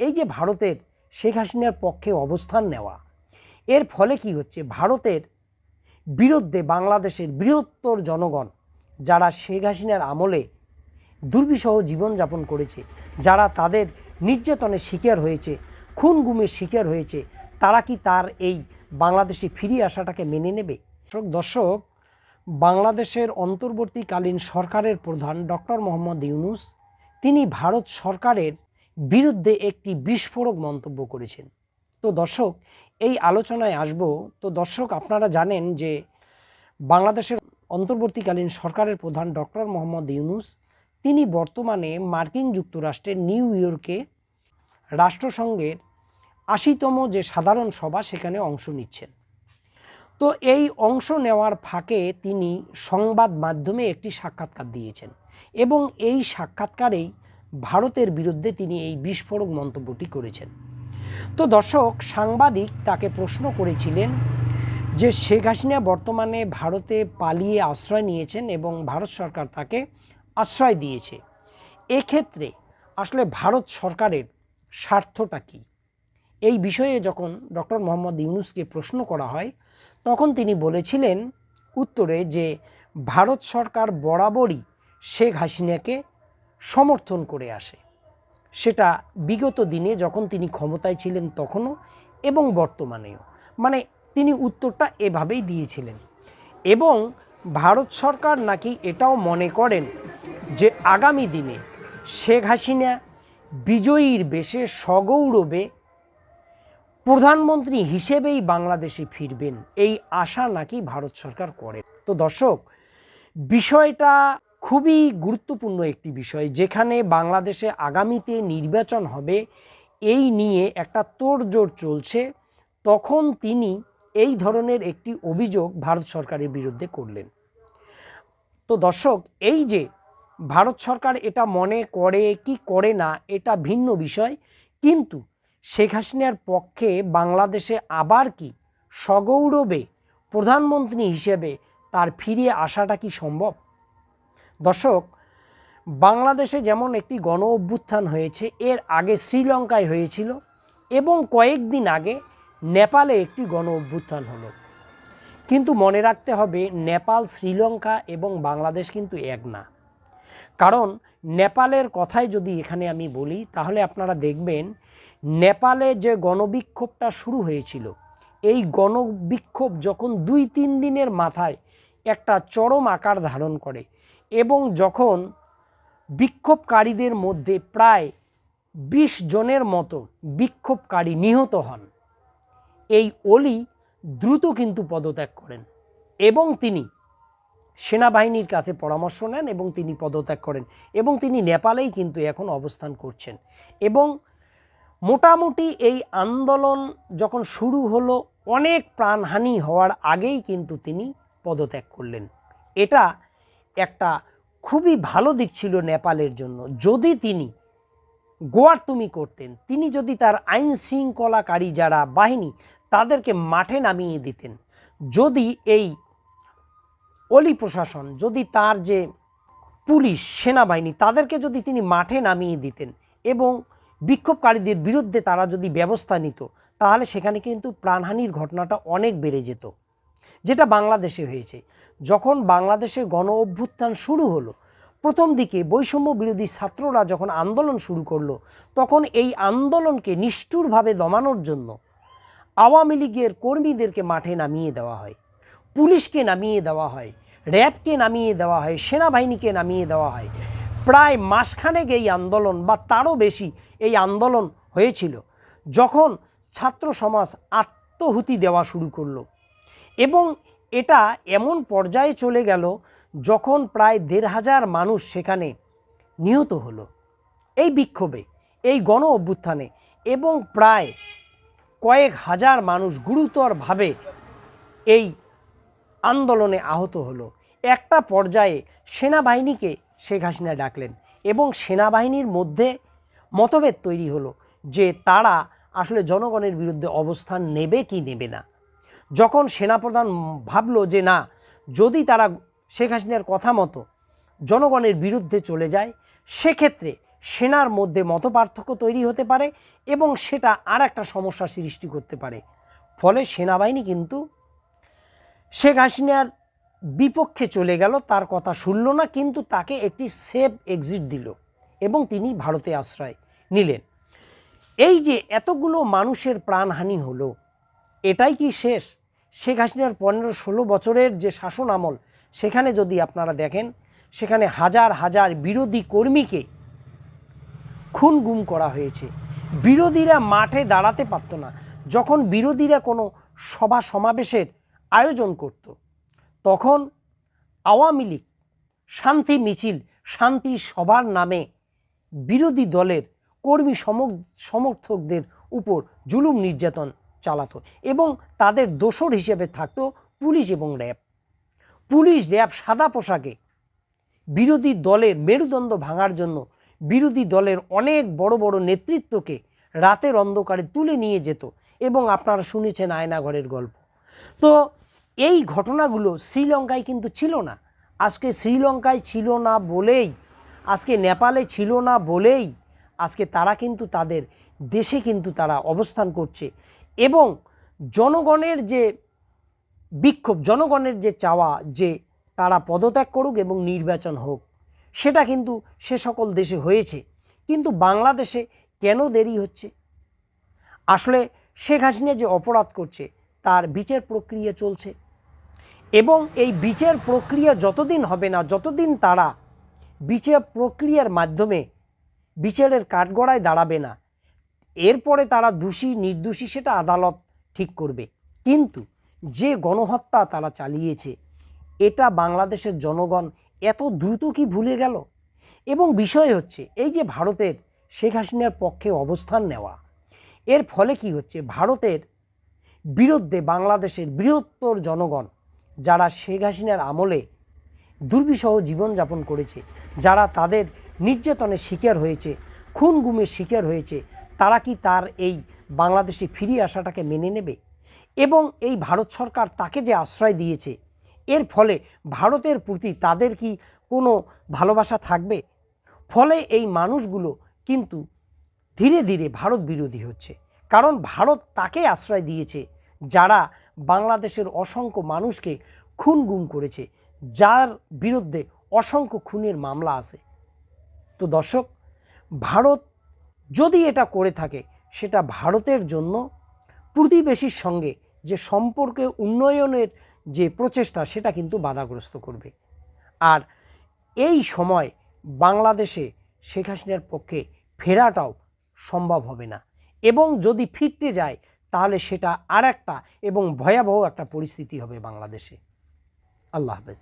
এই যে ভারতের শেখ হাসিনার পক্ষে অবস্থান নেওয়া, এর ফলে কি হচ্ছে, ভারতের বিরুদ্ধে বাংলাদেশের বৃহত্তর জনগণ যারা শেখ হাসিনার আমলে দুর্বিষহ জীবনযাপন করেছে, যারা তাদের নির্যাতনের শিকার হয়েছে, খুন গুমের শিকার হয়েছে, তারা কি তার এই বাংলাদেশে ফিরিয়ে আসাটাকে মেনে নেবে? দর্শক, বাংলাদেশের অন্তর্বর্তীকালীন সরকারের প্রধান ডক্টর মোহাম্মদ ইউনূস তিনি ভারত সরকারের বিরুদ্ধে একটি বিস্ফোরক মন্তব্য করেছেন। তো দর্শক, এই আলোচনায় আসব। তো দর্শক, আপনারা জানেন যে বাংলাদেশের অন্তর্বর্তীকালীন সরকারের প্রধান ডক্টর মোহাম্মদ ইউনূস তিনি বর্তমানে মার্কিন যুক্তরাষ্ট্রের নিউ ইয়র্কে রাষ্ট্রসংঘের ৮০তম যে সাধারণ সভা সেখানে অংশ নিচ্ছেন। তো এই অংশ নেওয়ার ফাঁকে তিনি সংবাদ মাধ্যমে একটি সাক্ষাৎকার দিয়েছেন এবং এই সাক্ষাৎকারেই ভারতের বিরুদ্ধে তিনি এই বিস্ফোরক মন্তব্যটি করেছেন। তো দর্শক, সাংবাদিক তাকে প্রশ্ন করেছিলেন যে শেখ হাসিনা বর্তমানে ভারতে পালিয়ে আশ্রয় নিয়েছেন এবং ভারত সরকার তাকে আশ্রয় দিয়েছে। এক্ষেত্রে আসলে ভারত সরকারের স্বার্থটা কী? এই বিষয়ে যখন ডক্টর মোহাম্মদ ইউনূসকে প্রশ্ন করা হয় তখন তিনি বলেছিলেন উত্তরে যে ভারত সরকার বরাবরই শেখ হাসিনাকে সমর্থন করে আসে, সেটা বিগত দিনে যখন তিনি ক্ষমতায় ছিলেন তখনও এবং বর্তমানেও। মানে তিনি উত্তরটা এভাবেই দিয়েছিলেন এবং ভারত সরকার নাকি এটাও মনে করেন যে আগামী দিনে শেখ হাসিনা বিজয়ীর বেশে সগৌরবে প্রধানমন্ত্রী হিসেবেই বাংলাদেশে ফিরবেন, এই আশা নাকি ভারত সরকার করে। তো দর্শক, বিষয়টা খুবই গুরুত্বপূর্ণ একটি বিষয়, যেখানে বাংলাদেশে আগামীতে নির্বাচন হবে এই নিয়ে একটা তোড়জোড় চলছে, তখন তিনি এই ধরনের একটি অভিযোগ ভারত সরকারের বিরুদ্ধে করলেন। তো দর্শক, এই যে ভারত সরকার এটা মনে করে কি করে না এটা ভিন্ন বিষয়, কিন্তু শেখ হাসিনার পক্ষে বাংলাদেশে আবার কি সগৌরবে প্রধানমন্ত্রী হিসেবে তার ফিরে আসাটা কি সম্ভব? দর্শক, বাংলাদেশে যেমন একটি গণ অভ্যুত্থান হয়েছে, এর আগে শ্রীলঙ্কায় হয়েছিল এবং কয়েকদিন আগে নেপালে একটি গণ অভ্যুত্থান হলো। কিন্তু মনে রাখতে হবে, নেপাল, শ্রীলঙ্কা এবং বাংলাদেশ কিন্তু এক না। কারণ নেপালের কথাই যদি এখানে আমি বলি তাহলে আপনারা দেখবেন নেপালে যে গণবিক্ষোভটা শুরু হয়েছিল, এই গণবিক্ষোভ যখন ২-৩ দিনের মাথায় একটা চরম আকার ধারণ করে এবং যখন বিক্ষোভকারীদের মধ্যে প্রায় ২০ জনের মতো বিক্ষোভকারী নিহত হন, এই ওলি দ্রুত কিন্তু পদত্যাগ করেন এবং তিনি সেনাবাহিনীর কাছে পরামর্শ নেন এবং তিনি পদত্যাগ করেন এবং তিনি নেপালেই কিন্তু এখন অবস্থান করছেন। এবং মোটামুটি এই আন্দোলন যখন শুরু হলো, অনেক প্রাণহানি হওয়ার আগেই কিন্তু তিনি পদত্যাগ করলেন। এটা একটা খুবই ভালো দিক ছিল নেপালের জন্য। যদি তিনি গোয়ার্তুমি করতেন, তিনি যদি তার আইন শৃঙ্খলাকারী যারা বাহিনী তাদেরকে মাঠে নামিয়ে দিতেন, যদি এই অলি প্রশাসন, যদি তার যে পুলিশ, সেনাবাহিনী তাদেরকে যদি তিনি মাঠে নামিয়ে দিতেন এবং বিক্ষোভকারীদের বিরুদ্ধে তারা যদি ব্যবস্থা নিত, তাহলে সেখানে কিন্তু প্রাণহানির ঘটনাটা অনেক বেড়ে যেত, যেটা বাংলাদেশে হয়েছে। যখন বাংলাদেশে গণ অভ্যুত্থান শুরু হলো, প্রথম দিকে বৈষম্য বিরোধী ছাত্ররা যখন আন্দোলন শুরু করলো, তখন এই আন্দোলনকে নিষ্ঠুরভাবে দমানোর জন্য আওয়ামী লীগের কর্মীদেরকে মাঠে নামিয়ে দেওয়া হয়, পুলিশকে নামিয়ে দেওয়া হয়, র্যাবকে নামিয়ে দেওয়া হয়, সেনাবাহিনীকে নামিয়ে দেওয়া হয়। প্রায় মাসখানেক এই আন্দোলন বা তারও বেশি এই আন্দোলন হয়েছিল, যখন ছাত্র সমাজ আত্মহুতি দেওয়া শুরু করলো এবং এটা এমন পর্যায়ে চলে গেল যখন প্রায় ১৫০০ মানুষ সেখানে নিহত হলো এই বিক্ষোভে, এই গণ অভ্যুত্থানে, এবং প্রায় কয়েক হাজার মানুষ গুরুতরভাবে এই আন্দোলনে আহত হলো। একটা পর্যায়ে সেনাবাহিনীকে শেখ হাসিনা ডাকলেন এবং সেনাবাহিনীর মধ্যে মতভেদ তৈরি হলো যে তারা আসলে জনগণের বিরুদ্ধে অবস্থান নেবে কি নেবে না। যখন সেনাপ্রধান ভাবলো যে না, যদি তারা শেখ হাসিনার কথা মতো জনগণের বিরুদ্ধে চলে যায়, সেক্ষেত্রে সেনার মধ্যে মতপার্থক্য তৈরি হতে পারে এবং সেটা আর একটা সমস্যা সৃষ্টি করতে পারে। ফলে সেনাবাহিনী কিন্তু শেখ হাসিনার বিপক্ষে চলে গেল, তার কথা শুনল না, কিন্তু তাকে একটি সেফ এক্সিট দিল এবং তিনি ভারতে আশ্রয় নিলেন। এই যে এতগুলো মানুষের প্রাণহানি হলো, এটাই কি শেষ? শেখ হাসিনার 15-16 বছরের যে শাসন আমল, সেখানে যদি আপনারা দেখেন, সেখানে হাজার হাজার বিরোধী কর্মীকে খুন গুম করা হয়েছে। বিরোধীরা মাঠে দাঁড়াতে পারত না। যখন বিরোধীরা কোনো সভা সমাবেশের আয়োজন করত, তখন আওয়ামী লীগ শান্তি মিছিল, শান্তি সভার নামে বিরোধী দলের কর্মী সমর্থকদের উপর জুলুম নির্যাতন চালাতো এবং তাদের দোসর হিসেবে থাকতো পুলিশ এবং র্যাব। পুলিশ র্যাব সাদা পোশাকে বিরোধী দলের মেরুদণ্ড ভাঙার জন্য বিরোধী দলের অনেক বড় বড় নেতৃত্বকে রাতের অন্ধকারে তুলে নিয়ে যেত এবং আপনারা শুনেছেন আয়নাঘরের গল্প। তো এই ঘটনাগুলো শ্রীলঙ্কায় কিন্তু ছিল না। আজকে শ্রীলঙ্কায় ছিল না বলেই, আজকে নেপালে ছিল না বলেই আজকে তারা কিন্তু তাদের দেশে কিন্তু তারা অবস্থান করছে এবং জনগণের যে বিক্ষোভ, জনগণের যে চাওয়া যে তারা পদত্যাগ করুক এবং নির্বাচন হোক, সেটা কিন্তু সে সকল দেশে হয়েছে। কিন্তু বাংলাদেশে কেন দেরি হচ্ছে? আসলে শেখ হাসিনা যে অপরাধ করছে তার বিচার প্রক্রিয়া চলছে এবং এই বিচার প্রক্রিয়া যতদিন হবে না, যতদিন তারা বিচার প্রক্রিয়ার মাধ্যমে বিচারের কাঠগড়ায় দাঁড়াবে না, এরপরে তারা দোষী নির্দোষী সেটা আদালত ঠিক করবে। কিন্তু যে গণহত্যা তারা চালিয়েছে, এটা বাংলাদেশের জনগণ এত দ্রুত কি ভুলে গেল? এবং বিষয় হচ্ছে, এই যে ভারতের শেখ হাসিনার পক্ষে অবস্থান নেওয়া, এর ফলে কি হচ্ছে, ভারতের বিরুদ্ধে বাংলাদেশের বৃহত্তর জনগণ যারা শেখ হাসিনার আমলে দুর্বিষহ জীবনযাপন করেছে, যারা তাদের নির্যাতনের শিকার হয়েছে, খুন গুমের শিকার হয়েছে, তারা কি তার এই বাংলাদেশে ফিরিয়ে আসাটাকে মেনে নেবে? এবং এই ভারত সরকার তাকে যে আশ্রয় দিয়েছে, এর ফলে ভারতের প্রতি তাদের কি কোনো ভালোবাসা থাকবে? ফলে এই মানুষগুলো কিন্তু ধীরে ধীরে ভারত বিরোধী হচ্ছে, কারণ ভারত তাকে আশ্রয় দিয়েছে যারা বাংলাদেশের অসংখ্য মানুষকে খুন গুম করেছে, যার বিরুদ্ধে অসংখ্য খুনের মামলা আছে। তো দর্শক, ভারত যদি এটা করে থাকে, সেটা ভারতের জন্য প্রতিবেশীর সঙ্গে যে সম্পর্কে উন্নয়নের যে প্রচেষ্টা, সেটা কিন্তু বাধাগ্রস্ত করবে। আর এই সময় বাংলাদেশে শেখ হাসিনার পক্ষে ফেরাটাও সম্ভব হবে না এবং যদি ফিরতে যায় তাহলে সেটা আর একটা এবং ভয়াবহ একটা পরিস্থিতি হবে বাংলাদেশে। আল্লাহ হাফেজ।